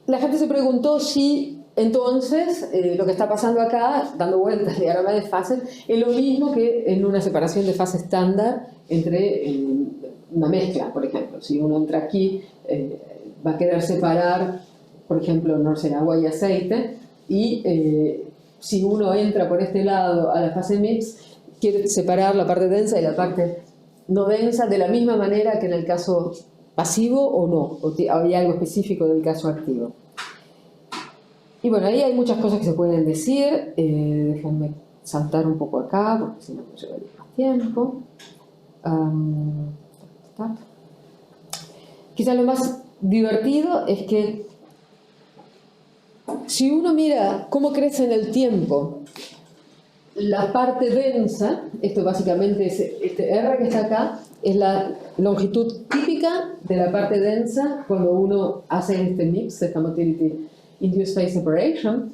La gente se preguntó si entonces lo que está pasando acá, dando vueltas el diagrama de fases, es lo mismo que en una separación de fase estándar entre una mezcla, por ejemplo. Si uno entra aquí, va a querer separar, por ejemplo, no sé, agua y aceite, y si uno entra por este lado a la fase mix, quiere separar la parte densa y la parte no densa de la misma manera que en el caso pasivo o no, o hay algo específico del caso activo. Y bueno, ahí hay muchas cosas que se pueden decir. Déjenme saltar un poco acá, porque si no me llevaría más tiempo. Quizás lo más divertido es que si uno mira cómo crece en el tiempo la parte densa, esto básicamente es este R que está acá, es la longitud típica de la parte densa cuando uno hace este mix, esta motility induced phase separation.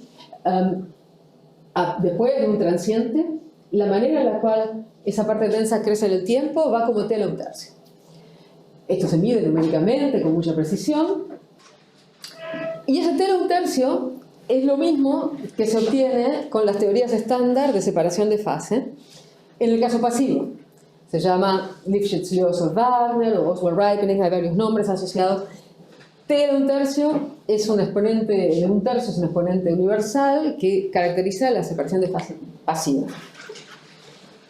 Después de un transiente, la manera en la cual esa parte densa crece en el tiempo va como tela un tercio. Esto se mide numéricamente con mucha precisión. Y ese tela un tercio es lo mismo que se obtiene con las teorías estándar de separación de fase en el caso pasivo. Se llama Lifshitz-Liouville-Wagner o Oswald-Ripening, hay varios nombres asociados. T de un tercio es un exponente de un tercio, es un exponente universal que caracteriza la separación de fase pasiva.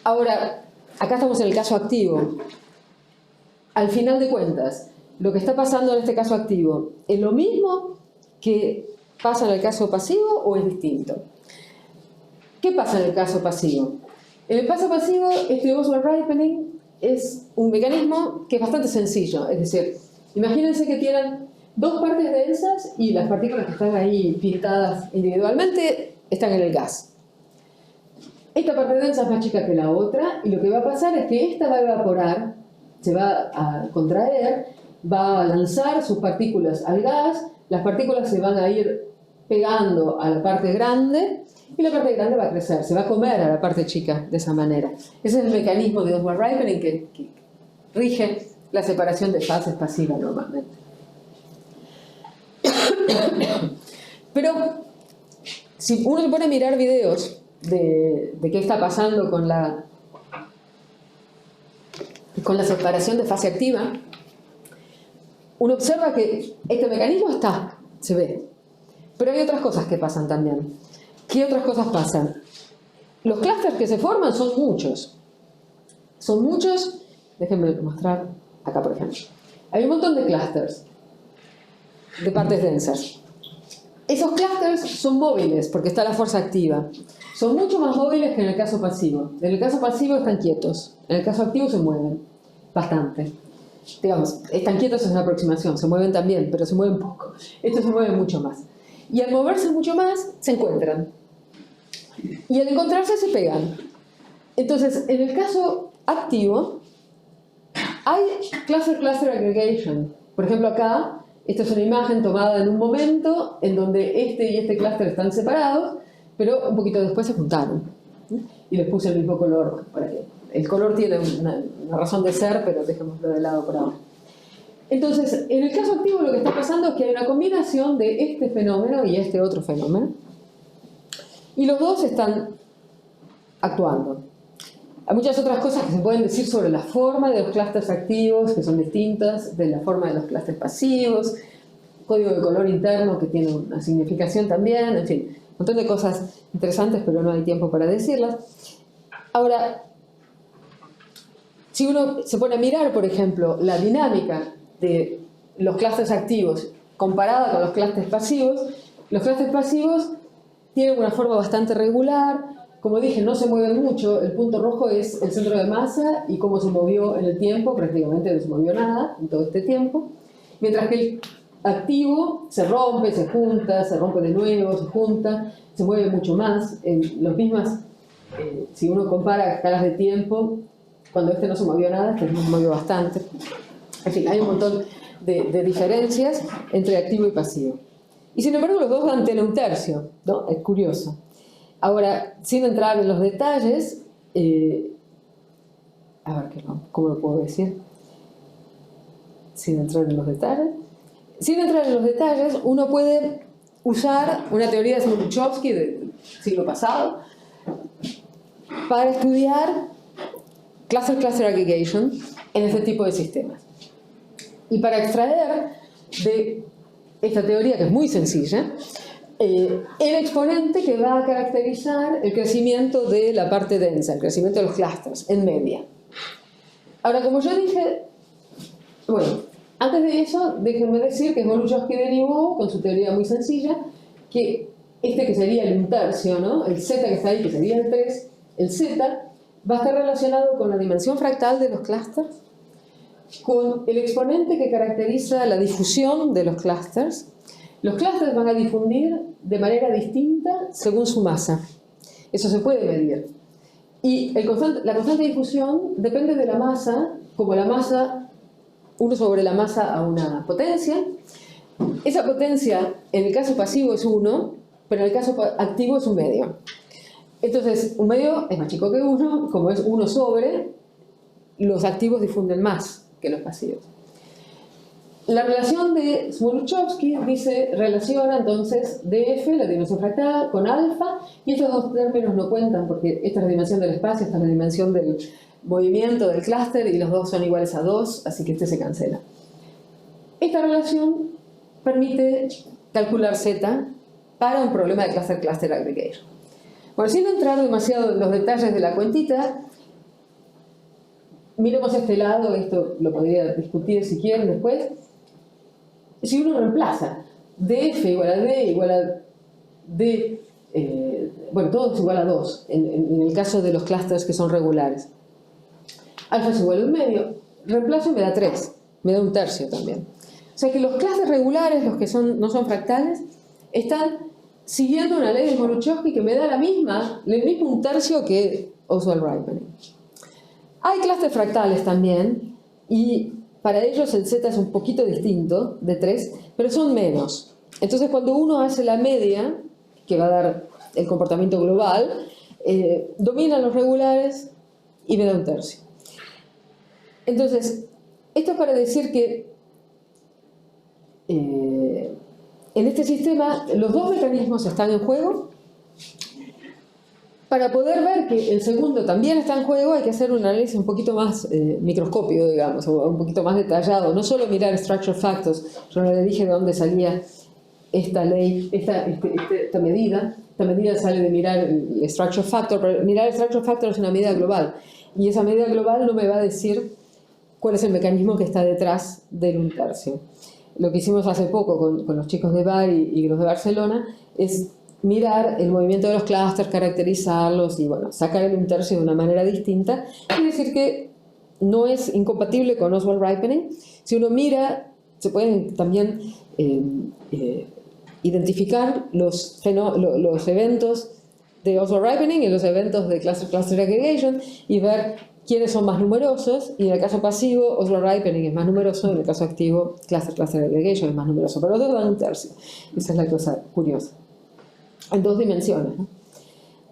Ahora, acá estamos en el caso activo. Al final de cuentas, lo que está pasando en este caso activo, ¿es lo mismo que pasa en el caso pasivo o es distinto? ¿Qué pasa en el caso pasivo? En el caso pasivo, este Oswald-Ripening es un mecanismo que es bastante sencillo. Es decir, imagínense que tienen dos partes densas y las partículas que están ahí pintadas individualmente están en el gas. Esta parte densa es más chica que la otra y lo que va a pasar es que esta va a evaporar, se va a contraer, va a lanzar sus partículas al gas, las partículas se van a ir pegando a la parte grande y la parte grande va a crecer, se va a comer a la parte chica de esa manera. Ese es el mecanismo de Oswald-Ripening que rige la separación de fases pasivas normalmente. Pero si uno se pone a mirar videos de qué está pasando con la separación de fase activa, uno observa que este mecanismo está, se ve. Pero hay otras cosas que pasan también. ¿Qué otras cosas pasan? Los clústeres que se forman son muchos. Son muchos, déjenme mostrar acá por ejemplo. Hay un montón de clústeres de partes densas. Esos clústeres son móviles porque está la fuerza activa. Son mucho más móviles que en el caso pasivo. En el caso pasivo están quietos. En el caso activo se mueven bastante. Digamos, están quietos es una aproximación, se mueven también, pero se mueven poco. Estos se mueven mucho más. Y al moverse mucho más, se encuentran. Y al encontrarse, se pegan. Entonces, en el caso activo, hay cluster-cluster aggregation. Por ejemplo, acá, esta es una imagen tomada en un momento en donde este y este clúster están separados, pero un poquito después se juntaron. Y les puse el mismo color para que... El color tiene una razón de ser, pero dejémoslo de lado por ahora. Entonces, en el caso activo lo que está pasando es que hay una combinación de este fenómeno y este otro fenómeno. Y los dos están actuando. Hay muchas otras cosas que se pueden decir sobre la forma de los clústeres activos, que son distintas de la forma de los clústeres pasivos, código de color interno que tiene una significación también, en fin, un montón de cosas interesantes, pero no hay tiempo para decirlas. Ahora, si uno se pone a mirar, por ejemplo, la dinámica de los clústeres activos comparada con los clústeres pasivos tienen una forma bastante regular. Como dije, no se mueven mucho. El punto rojo es el centro de masa y cómo se movió en el tiempo. Prácticamente no se movió nada en todo este tiempo. Mientras que el activo se rompe, se junta, se rompe de nuevo, se junta, se mueve mucho más. En los mismas, si uno compara escalas de tiempo, cuando este no se movió nada, este no se movió bastante. En fin, hay un montón de diferencias entre activo y pasivo. Y sin embargo, los dos dan tienen un tercio, ¿no? Es curioso. Ahora, sin entrar en los detalles, a ver, ¿cómo lo puedo decir? Sin entrar en los detalles. Sin entrar en los detalles, uno puede usar una teoría de Smoluchowski del siglo pasado para estudiar cluster-cluster aggregation en este tipo de sistemas. Y para extraer de esta teoría, que es muy sencilla, el exponente que va a caracterizar el crecimiento de la parte densa, el crecimiento de los clústeres en media. Ahora, como yo dije, bueno, antes de eso, déjenme decir que Smoluchowski derivó, con su teoría muy sencilla, que este que sería el 1/3, ¿no? El z que está ahí, que sería el 3, el z va a estar relacionado con la dimensión fractal de los clústeres, con el exponente que caracteriza la difusión de los clústeres. Los clústeres van a difundir de manera distinta según su masa. Eso se puede medir. Y la constante de difusión depende de la masa, como la masa, 1 sobre la masa a una potencia. Esa potencia, en el caso pasivo es 1, pero en el caso activo es 1 medio. Entonces, 1 medio es más chico que 1, como es 1 sobre, los activos difunden más que los pasivos. La relación de Smoluchowski relaciona entonces df, la dimensión fractal, con alfa, y estos dos términos no cuentan porque esta es la dimensión del espacio, esta es la dimensión del movimiento del clúster, y los dos son iguales a 2, así que este se cancela. Esta relación permite calcular z para un problema de cluster-cluster aggregation. Bueno, sin entrar demasiado en los detalles de la cuentita, miremos este lado, esto lo podría discutir si quieren después. Si uno reemplaza df igual a d igual a d, bueno, todo es igual a 2 en el caso de los clústeres que son regulares. Alfa es igual a 1 medio, reemplazo y me da 3, me da 1/3 también. O sea que los clústeres regulares, los que no son fractales, están siguiendo una ley de Smoluchowski que me da el mismo 1/3 que Oswald-Ripening. Hay clústeres fractales también, y para ellos el z es un poquito distinto, de 3, pero son menos. Entonces, cuando uno hace la media, que va a dar el comportamiento global, dominan los regulares y me da 1/3. Entonces, esto es para decir que en este sistema los dos mecanismos están en juego. Para poder ver que el segundo también está en juego, hay que hacer un análisis un poquito más microscópico, digamos, o un poquito más detallado. No solo mirar structure factors. Yo no le dije de dónde salía esta ley, esta medida, esta medida sale de mirar el structure factor, pero mirar el structure factor es una medida global. Y esa medida global no me va a decir cuál es el mecanismo que está detrás del 1/3. Lo que hicimos hace poco con los chicos de Bari y los de Barcelona es mirar el movimiento de los clústeres, caracterizarlos y bueno, sacar el 1/3 de una manera distinta y decir que no es incompatible con Oswald Ripening. Si uno mira, se pueden también identificar los eventos de Oswald Ripening y los eventos de Cluster Aggregation y ver quiénes son más numerosos, y en el caso pasivo Oswald Ripening es más numeroso, en el caso activo Cluster Aggregation es más numeroso, pero los dos dan 1/3. Esa es la cosa curiosa, en 2 dimensiones, ¿no?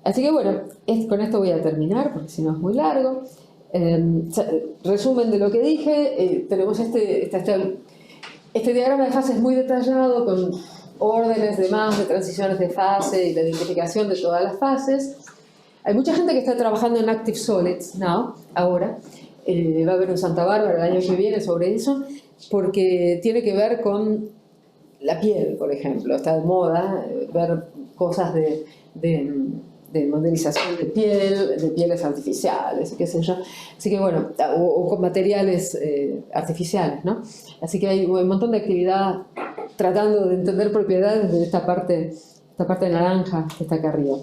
Así que bueno, con esto voy a terminar porque si no es muy largo. Resumen de lo que dije, tenemos este diagrama de fases muy detallado con órdenes de transiciones de fase y la identificación de todas las fases. Hay mucha gente que está trabajando en Active Solids ahora. Va a haber un Santa Bárbara el año que viene sobre eso, porque tiene que ver con la piel, por ejemplo. Está de moda ver cosas de modelización de pieles artificiales, qué sé yo. Así que bueno, o con materiales artificiales, ¿no? Así que hay un montón de actividad tratando de entender propiedades de esta parte naranja que está acá arriba.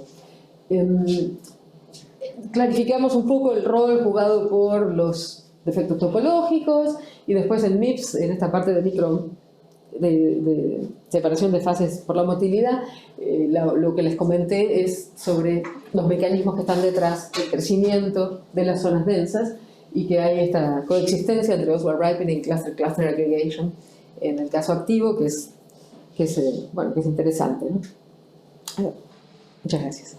Clarificamos un poco el rol jugado por los defectos topológicos y después en MIPS, en esta parte de separación de fases por la motilidad, lo que les comenté es sobre los mecanismos que están detrás del crecimiento de las zonas densas y que hay esta coexistencia entre Oswald Ripening y Cluster Aggregation en el caso activo, que es interesante, ¿no? Muchas gracias.